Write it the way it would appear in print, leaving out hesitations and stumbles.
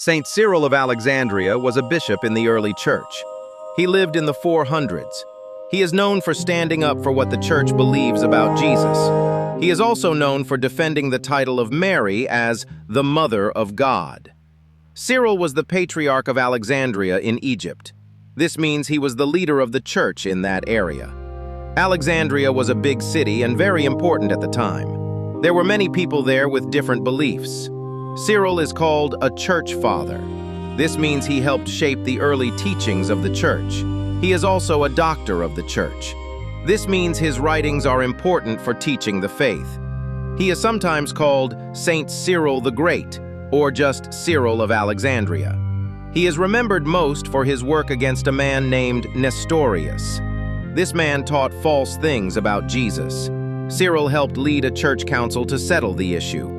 Saint Cyril of Alexandria was a bishop in the early church. He lived in the 400s. He is known for standing up for what the church believes about Jesus. He is also known for defending the title of Mary as the Mother of God. Cyril was the Patriarch of Alexandria in Egypt. This means he was the leader of the church in that area. Alexandria was a big city and very important at the time. There were many people there with different beliefs. Cyril is called a church father. This means he helped shape the early teachings of the church. He is also a doctor of the church. This means his writings are important for teaching the faith. He is sometimes called Saint Cyril the Great, or just Cyril of Alexandria. He is remembered most for his work against a man named Nestorius. This man taught false things about Jesus. Cyril helped lead a church council to settle the issue.